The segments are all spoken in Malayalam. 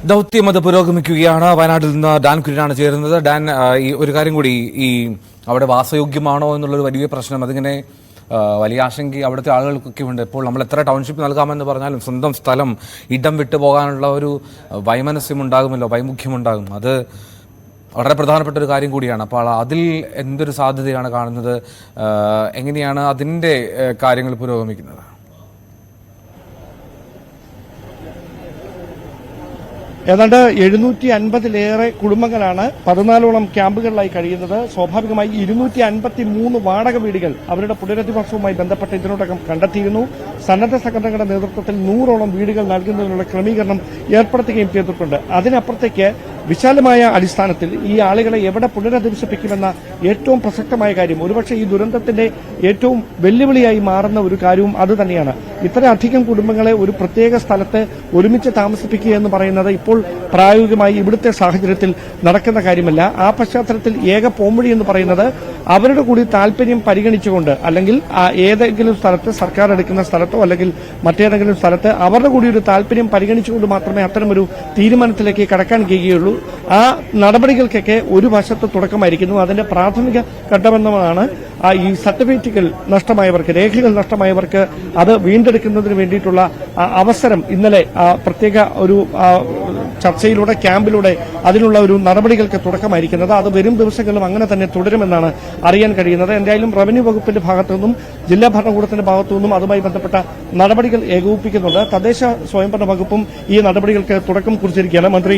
ദൗത്യം അത് പുരോഗമിക്കുകയാണ്. വയനാട്ടിൽ നിന്ന് ഡാൻ കുര്യനാണ് ചേരുന്നത്. ഡാൻ, ഈ ഒരു കാര്യം കൂടി, ഈ അവിടെ വാസയോഗ്യമാണോ എന്നുള്ളൊരു വലിയ പ്രശ്നം, അതിങ്ങനെ വലിയ ആശങ്ക അവിടുത്തെ ആളുകൾക്കൊക്കെ ഉണ്ട്. ഇപ്പോൾ നമ്മൾ എത്ര ടൗൺഷിപ്പ് നൽകാമെന്ന് പറഞ്ഞാലും സ്വന്തം സ്ഥലം ഇടം വിട്ടു പോകാനുള്ള ഒരു വൈമനസ്യമുണ്ടാകുമല്ലോ, വൈമുഖ്യമുണ്ടാകും. അത് വളരെ പ്രധാനപ്പെട്ട ഒരു കാര്യം കൂടിയാണ്. അപ്പോൾ അതിൽ എന്തൊരു സാധ്യതയാണ് കാണുന്നത്? എങ്ങനെയാണ് അതിൻ്റെ കാര്യങ്ങൾ പുരോഗമിക്കുന്നത്? ഏതാണ്ട് 750-ലേറെ കുടുംബങ്ങളാണ് 14ഓളം ക്യാമ്പുകളിലായി കഴിയുന്നത്. സ്വാഭാവികമായി 253 വാടക വീടുകൾ അവരുടെ പുനരധിവാസവുമായി ബന്ധപ്പെട്ട് ഇതിനോടകം കണ്ടെത്തിയിരുന്നു. സന്നദ്ധ സംഘടനകളുടെ നേതൃത്വത്തിൽ 100ഓളം വീടുകൾ നൽകുന്നതിനുള്ള ക്രമീകരണം ഏർപ്പെടുത്തുകയും ചെയ്തിട്ടുണ്ട്. അതിനപ്പുറത്തേക്ക് വിശാലമായ അടിസ്ഥാനത്തിൽ ഈ ആളുകളെ എവിടെ പുനരധിവസിപ്പിക്കുമെന്ന ഏറ്റവും പ്രസക്തമായ കാര്യം, ഒരുപക്ഷെ ഈ ദുരന്തത്തിന്റെ ഏറ്റവും വെല്ലുവിളിയായി മാറുന്ന ഒരു കാര്യവും അതുതന്നെയാണ്. ഇത്രയധികം കുടുംബങ്ങളെ ഒരു പ്രത്യേക സ്ഥലത്ത് ഒരുമിച്ച് താമസിപ്പിക്കുക എന്ന് പറയുന്നത് ഇപ്പോൾ പ്രായോഗികമായി ഇവിടുത്തെ സാഹചര്യത്തിൽ നടക്കുന്ന കാര്യമല്ല. ആ പശ്ചാത്തലത്തിൽ ഏക പോംവഴി എന്ന് പറയുന്നത് അവരുടെ കൂടി താല്പര്യം പരിഗണിച്ചുകൊണ്ട്, അല്ലെങ്കിൽ ഏതെങ്കിലും സ്ഥലത്ത്, സർക്കാർ എടുക്കുന്ന സ്ഥലത്തോ അല്ലെങ്കിൽ മറ്റേതെങ്കിലും സ്ഥലത്ത് അവരുടെ കൂടി ഒരു താല്പര്യം പരിഗണിച്ചുകൊണ്ട് മാത്രമേ അത്തരമൊരു തീരുമാനത്തിലേക്ക് കടക്കാൻ കഴിയുകയുള്ളൂ. ആ നടപടികൾക്കൊക്കെ ഒരു വശത്ത് തുടക്കമായിരിക്കുന്നു. അതിന്റെ പ്രാഥമിക ഘട്ടമെന്നതാണ് ഈ സർട്ടിഫിക്കറ്റുകൾ നഷ്ടമായവർക്ക്, രേഖകൾ നഷ്ടമായവർക്ക് അത് വീണ്ടെടുക്കുന്നതിന് വേണ്ടിയിട്ടുള്ള അവസരം ഇന്നലെ പ്രത്യേക ഒരു ചർച്ചയിലൂടെ, ക്യാമ്പിലൂടെ അതിനുള്ള ഒരു നടപടികൾക്ക് തുടക്കമായിരിക്കുന്നത്. അത് വരും ദിവസങ്ങളിലും അങ്ങനെ തന്നെ തുടരുമെന്നാണ് അറിയാൻ കഴിയുന്നത്. എന്തായാലും റവന്യൂ വകുപ്പിന്റെ ഭാഗത്തുനിന്നും ജില്ലാ ഭരണകൂടത്തിന്റെ ഭാഗത്തുനിന്നും അതുമായി ബന്ധപ്പെട്ട നടപടികൾ ഏകോപിപ്പിക്കുന്നുണ്ട്. തദ്ദേശ സ്വയംഭരണ വകുപ്പും ഈ നടപടികൾക്ക് തുടക്കം കുറിച്ചിരിക്കുകയാണ്. മന്ത്രി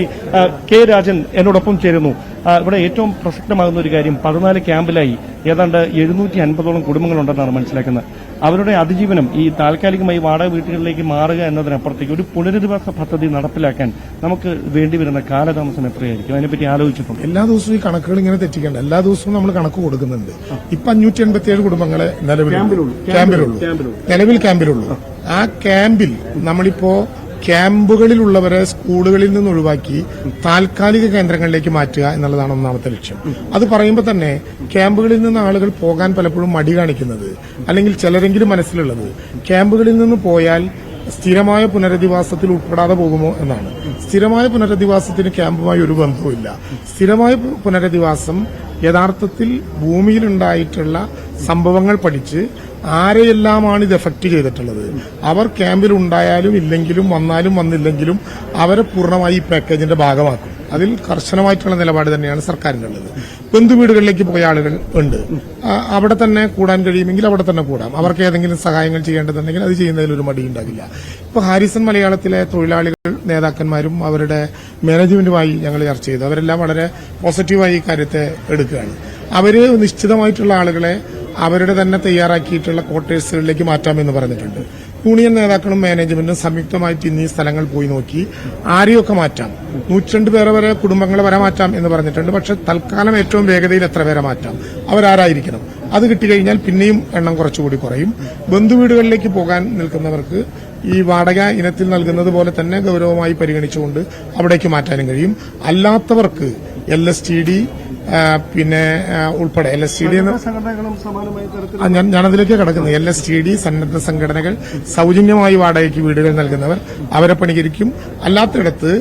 കെ രാജൻ എന്നോടൊപ്പം ചേരുന്നു. ഇവിടെ ഏറ്റവും പ്രസക്തമാകുന്ന ഒരു കാര്യം, 14 ക്യാമ്പിലായി ഏതാണ്ട് 750ഓളം കുടുംബങ്ങളുണ്ടെന്നാണ് മനസ്സിലാക്കുന്നത്. അവരുടെ അതിജീവനം ഈ താൽക്കാലികമായി വാടക വീട്ടുകളിലേക്ക് മാറുക എന്നതിനപ്പുറത്തേക്ക് ഒരു പുനരധിവാസ പദ്ധതി നടപ്പിലാക്കാൻ നമുക്ക് വേണ്ടിവരുന്ന കാലതാമസം എത്രയായിരിക്കും? അതിനെപ്പറ്റി ആലോചിച്ചിട്ടുണ്ട്? എല്ലാ ദിവസവും ഈ കണക്കുകൾ ഇങ്ങനെ തെറ്റിക്കേണ്ട, എല്ലാ ദിവസവും നമ്മൾ കണക്ക് കൊടുക്കുന്നുണ്ട്. ഇപ്പൊ 587 കുടുംബങ്ങളെ നിലവിൽ ക്യാമ്പിലുള്ളൂ. ആ ക്യാമ്പിൽ നമ്മളിപ്പോ ക്യാമ്പുകളിലുള്ളവരെ സ്കൂളുകളിൽ നിന്ന് ഒഴിവാക്കി താൽക്കാലിക കേന്ദ്രങ്ങളിലേക്ക് മാറ്റുക എന്നുള്ളതാണ് ഒന്നാമത്തെ ലക്ഷ്യം. അത് പറയുമ്പോൾ തന്നെ ക്യാമ്പുകളിൽ നിന്ന് ആളുകൾ പോകാൻ പലപ്പോഴും മടി കാണിക്കുന്നത്, അല്ലെങ്കിൽ ചിലരെങ്കിലും മനസ്സിലുള്ളത്, ക്യാമ്പുകളിൽ നിന്ന് പോയാൽ സ്ഥിരമായ പുനരധിവാസത്തിൽ ഉൾപ്പെടാതെ പോകുമോ എന്നാണ്. സ്ഥിരമായ പുനരധിവാസത്തിന് ക്യാമ്പുമായി ഒരു ബന്ധവുമില്ല. സ്ഥിരമായ പുനരധിവാസം യഥാർത്ഥത്തിൽ ഭൂമിയിലുണ്ടായിട്ടുള്ള സംഭവങ്ങൾ പഠിച്ച് ആരെയെല്ലാമാണ് ഇത് എഫക്ട് ചെയ്തിട്ടുള്ളത്, അവർ ക്യാമ്പിൽ ഉണ്ടായാലും ഇല്ലെങ്കിലും, വന്നാലും വന്നില്ലെങ്കിലും അവരെ പൂർണ്ണമായി ഈ പാക്കേജിന്റെ ഭാഗമാക്കും. അതിൽ കർശനമായിട്ടുള്ള നിലപാട് തന്നെയാണ് സർക്കാരിനുള്ളത്. ബന്ധുവീടുകളിലേക്ക് പോയ ആളുകൾ ഉണ്ട്, അവിടെ തന്നെ കൂടാൻ കഴിയുമെങ്കിൽ അവിടെ തന്നെ കൂടാം. അവർക്ക് ഏതെങ്കിലും സഹായങ്ങൾ ചെയ്യേണ്ടതുണ്ടെങ്കിൽ അത് ചെയ്യുന്നതിൽ ഒരു മടിയുണ്ടാകില്ല. ഇപ്പൊ ഹാരിസൺ മലയാളത്തിലെ തൊഴിലാളികൾ നേതാക്കന്മാരും അവരുടെ മാനേജ്മെന്റുമായി ഞങ്ങൾ ചർച്ച ചെയ്തു. അവരെല്ലാം വളരെ പോസിറ്റീവായി ഈ കാര്യത്തെ എടുക്കുകയാണ്. അവര് നിശ്ചിതമായിട്ടുള്ള ആളുകളെ അവരുടെ തന്നെ തയ്യാറാക്കിയിട്ടുള്ള ക്വാർട്ടേഴ്സുകളിലേക്ക് മാറ്റാമെന്ന് പറഞ്ഞിട്ടുണ്ട്. യൂണിയൻ നേതാക്കളും മാനേജ്മെന്റും സംയുക്തമായിട്ട് ഇന്ന് ഈ സ്ഥലങ്ങൾ പോയി നോക്കി ആരെയൊക്കെ മാറ്റാം, 102 പേരെ വരെ കുടുംബങ്ങളെ വരെ മാറ്റാം എന്ന് പറഞ്ഞിട്ടുണ്ട്. പക്ഷെ തൽക്കാലം ഏറ്റവും വേഗതയിൽ എത്ര പേരെ മാറ്റാം, അവരാരായിരിക്കണം, അത് കിട്ടിക്കഴിഞ്ഞാൽ പിന്നെയും എണ്ണം കുറച്ചുകൂടി കുറയും. ബന്ധുവീടുകളിലേക്ക് പോകാൻ നിൽക്കുന്നവർക്ക് ഈ വാടക ഇനത്തിൽ നൽകുന്നത് പോലെ തന്നെ ഗൌരവമായി പരിഗണിച്ചുകൊണ്ട് അവിടേക്ക് മാറ്റാനും കഴിയും. അല്ലാത്തവർക്ക് LSTD പിന്നെ ഉൾപ്പെടെ LSTD ഞാനതിലേക്ക് കടക്കുന്നത്, LSTD സന്നദ്ധ സംഘടനകൾ സൗജന്യമായി വാടകയ്ക്ക് വീടുകൾ നൽകുന്നവർ അവരെ പണികരിക്കും. അല്ലാത്തിടത്ത്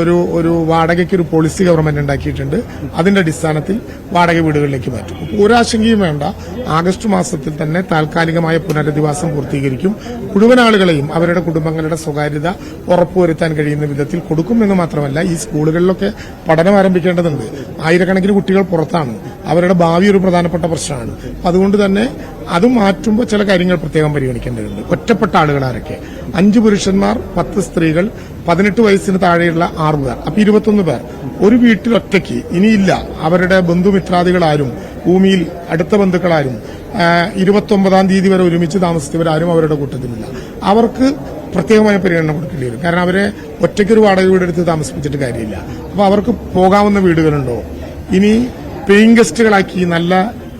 ഒരു വാടകയ്ക്ക് ഒരു പോളിസി ഗവൺമെന്റ് ഉണ്ടാക്കിയിട്ടുണ്ട്. അതിന്റെ അടിസ്ഥാനത്തിൽ വാടക വീടുകളിലേക്ക് മാറ്റും. ഒരാശങ്കയും വേണ്ട, ആഗസ്റ്റ് മാസത്തിൽ തന്നെ താൽക്കാലികമായ പുനരധിവാസം പൂർത്തീകരിക്കും. മുഴുവൻ ആളുകളെയും അവരുടെ കുടുംബങ്ങളുടെ സ്വകാര്യത ഉറപ്പുവരുത്താൻ കഴിയുന്ന വിധത്തിൽ കൊടുക്കുമെന്ന് മാത്രമല്ല, ഈ സ്കൂളുകളിലൊക്കെ പഠനം ആരംഭിക്കേണ്ടതുണ്ട്. ആയിരക്കണക്കിന് കുട്ടികൾ പുറത്താണ്, അവരുടെ ഭാവി ഒരു പ്രധാനപ്പെട്ട പ്രശ്നമാണ്. അതുകൊണ്ട് തന്നെ അത് മാറ്റുമ്പോൾ ചില കാര്യങ്ങൾ പ്രത്യേകം പരിഗണിക്കേണ്ടതുണ്ട്. ഒറ്റപ്പെട്ട ആളുകൾ ആരൊക്കെ? 5 പുരുഷന്മാർ, 10 സ്ത്രീകൾ, 18 വയസ്സിന് താഴെയുള്ള 6 പേർ, അപ്പൊ 21 പേർ ഒരു വീട്ടിൽ ഒറ്റയ്ക്ക് ഇനിയില്ല. അവരുടെ ബന്ധുമിത്രാദികളാരും, ഭൂമിയിൽ അടുത്ത ബന്ധുക്കളാരും 29-ാം തീയതി വരെ ഒരുമിച്ച് താമസിച്ചവരാരും അവരുടെ കൂട്ടത്തിലില്ല. അവർക്ക് പ്രത്യേകമായ പരിഗണന കൊടുക്കേണ്ടി വരും. കാരണം അവരെ ഒറ്റയ്ക്കൊരു വാടക വീടെടുത്ത് താമസിപ്പിച്ചിട്ട് കാര്യമില്ല. അപ്പൊ അവർക്ക് പോകാവുന്ന വീടുകളുണ്ടോ? ഇനി പേയിങ് ഗസ്റ്റുകളാക്കി നല്ല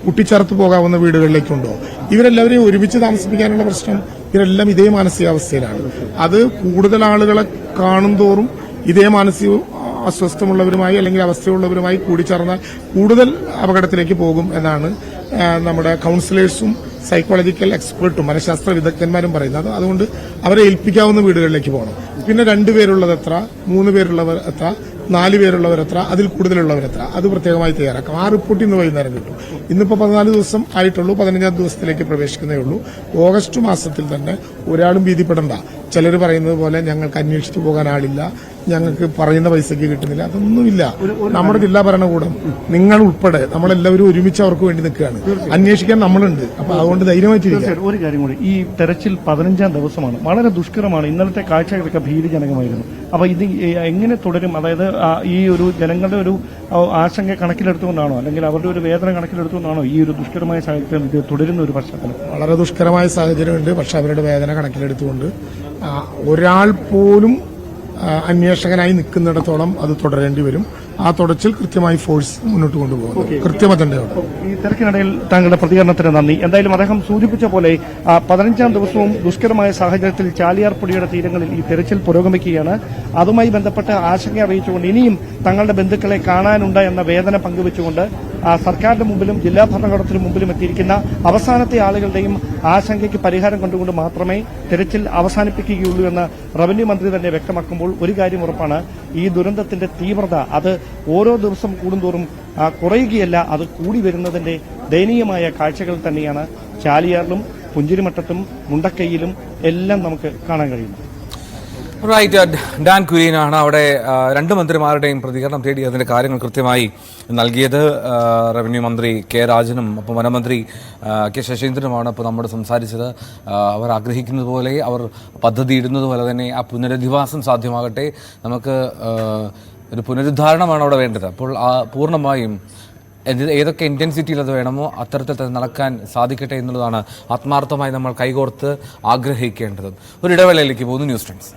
കൂട്ടിച്ചേർത്ത് പോകാവുന്ന വീടുകളിലേക്കുണ്ടോ? ഇവരെല്ലാവരെയും ഒരുമിച്ച് താമസിപ്പിക്കാനുള്ള പ്രശ്നം, ഇവരെല്ലാം ഇതേ മാനസികാവസ്ഥയിലാണ്. അത് കൂടുതൽ ആളുകളെ കാണും തോറും ഇതേ മാനസിക അസ്വസ്ഥമുള്ളവരുമായി അല്ലെങ്കിൽ അവസ്ഥയുള്ളവരുമായി കൂടിച്ചേർന്നാൽ കൂടുതൽ അപകടത്തിലേക്ക് പോകും എന്നാണ് നമ്മുടെ കൌൺസിലേഴ്സും സൈക്കോളജിക്കൽ എക്സ്പെർട്ടും മനഃശാസ്ത്ര വിദഗ്ധന്മാരും പറയുന്നത്. അതുകൊണ്ട് അവരെ ഏൽപ്പിക്കാവുന്ന വീടുകളിലേക്ക് പോകണം. പിന്നെ 2 പേരുള്ളത് എത്ര, 3 പേരുള്ളവർ എത്ര, 4 പേരുള്ളവർ എത്ര, അതിൽ കൂടുതലുള്ളവർ എത്ര, അത് പ്രത്യേകമായി തയ്യാറാക്കാം. ആ റിപ്പോർട്ട് ഇന്ന് വൈകുന്നേരം കിട്ടും. ഇന്നിപ്പോൾ 14 ദിവസം ആയിട്ടുള്ളൂ, 15ാം ദിവസത്തിലേക്ക് പ്രവേശിക്കുന്നേ ഉള്ളൂ. ഓഗസ്റ്റ് മാസത്തിൽ തന്നെ ഒരാളും ഭീതിപ്പെടേണ്ട. ചിലർ പറയുന്നത് പോലെ ഞങ്ങൾക്ക് അന്വേഷിച്ചു പോകാൻ ആളില്ല, ഞങ്ങൾക്ക് പറയുന്ന പൈസയ്ക്ക് കിട്ടുന്നില്ല, അതൊന്നുമില്ല. നമ്മുടെ ജില്ലാ ഭരണകൂടം നിങ്ങൾ ഉൾപ്പെടെ നമ്മളെല്ലാവരും ഒരുമിച്ച് അവർക്ക് വേണ്ടി നിൽക്കുകയാണ്. അന്വേഷിക്കാൻ നമ്മളുണ്ട്. അപ്പൊ അതുകൊണ്ട് ധൈര്യമായിട്ടിരിക്കുക. ഒരു കാര്യം കൂടി, ഈ തെരച്ചിൽ 15ാം ദിവസമാണ്, വളരെ ദുഷ്കരമാണ്. ഇന്നലത്തെ കാഴ്ചകളൊക്കെ ഭീതിജനകമായിരുന്നു. അപ്പൊ ഇത് എങ്ങനെ തുടരും? അതായത് ഈ ഒരു ജനങ്ങളുടെ ഒരു ആശങ്ക കണക്കിലെടുത്തുകൊണ്ടാണോ, അല്ലെങ്കിൽ അവരുടെ ഒരു വേദന കണക്കിലെടുത്തുകൊണ്ടാണോ ഈ ഒരു ദുഷ്കരമായ സാഹചര്യത്തിൽ ഇത് തുടരുന്ന ഒരു പശ്ചാത്തലം? വളരെ ദുഷ്കരമായ സാഹചര്യമുണ്ട്. പക്ഷെ അവരുടെ വേദന കണക്കിലെടുത്തുകൊണ്ട് ഒരാൾ പോലും അന്വേഷകനായി നിൽക്കുന്നിടത്തോളം അത് തുടരേണ്ടി വരും. ആ തുടച്ചിൽ കൃത്യമായി ഫോഴ്സ് മുന്നോട്ട് കൊണ്ടുപോകും. കൃത്യമതണ്ടയോടെ. ഈ തിരക്കിനിടയിൽ താങ്കളുടെ പ്രതികരണത്തിന് നന്ദി. എന്തായാലും അദ്ദേഹം സൂചിപ്പിച്ച പോലെ 15ാം ദിവസവും ദുഷ്കരമായ സാഹചര്യത്തിൽ ചാലിയാർ പുഴയുടെ തീരങ്ങളിൽ ഈ തെരച്ചിൽ പുരോഗമിക്കുകയാണ്. അതുമായി ബന്ധപ്പെട്ട് ആശങ്ക അറിയിച്ചുകൊണ്ട് ഇനിയും തങ്ങളുടെ ബന്ധുക്കളെ കാണാനുണ്ട് എന്ന വേദന പങ്കുവെച്ചുകൊണ്ട് സർക്കാരിന്റെ മുമ്പിലും ജില്ലാ ഭരണകൂടത്തിന് മുമ്പിലും എത്തിയിരിക്കുന്ന അവസാനത്തെ ആളുകളുടെയും ആശങ്കയ്ക്ക് പരിഹാരം കൊണ്ടുകൊണ്ട് മാത്രമേ തെരച്ചിൽ അവസാനിപ്പിക്കുകയുള്ളൂ എന്ന് റവന്യൂ മന്ത്രി തന്നെ വ്യക്തമാക്കുമ്പോൾ ഒരു കാര്യം ഉറപ്പാണ്, ഈ ദുരന്തത്തിന്റെ തീവ്രത അത് ഓരോ ദിവസം കൂടുന്തോറും കുറയുകയല്ല, അത് കൂടി വരുന്നതിന്റെ ദയനീയമായ കാഴ്ചകൾ തന്നെയാണ് ചാലിയാറിലും പുഞ്ചിരിമട്ടത്തും മുണ്ടക്കൈയിലും എല്ലാം നമുക്ക് കാണാൻ കഴിയുന്നത്. റൈറ്റ്. ഡാൻ കുര്യനാണ് അവിടെ 2 മന്ത്രിമാരുടെയും പ്രതികരണം തേടി അതിന്റെ കാര്യങ്ങൾ കൃത്യമായി നൽകിയത്. റവന്യൂ മന്ത്രി കെ രാജനും ഒപ്പം വനമന്ത്രി കെ ശശീന്ദ്രനുമാണ് ഇപ്പോൾ നമ്മോട് സംസാരിച്ചത്. അവർ ആഗ്രഹിക്കുന്നത് പോലെ, അവർ പദ്ധതി ഇടുന്നത് പോലെ തന്നെ ആ പുനരധിവാസം സാധ്യമാകട്ടെ. നമുക്ക് ഒരു പുനരുദ്ധാരണമാണ് അവിടെ വേണ്ടത്. അപ്പോൾ പൂർണ്ണമായും ഏതൊക്കെ ഇന്റൻസിറ്റിയിൽ അത് വേണമോ അത്തരത്തിൽ തന്നെ നടക്കാൻ സാധിക്കട്ടെ എന്നുള്ളതാണ് ആത്മാർത്ഥമായി നമ്മൾ കൈകോർത്ത് ആഗ്രഹിക്കേണ്ടത്. ഒരു ഇടവേളയിലേക്ക് പോകുന്നു. News times.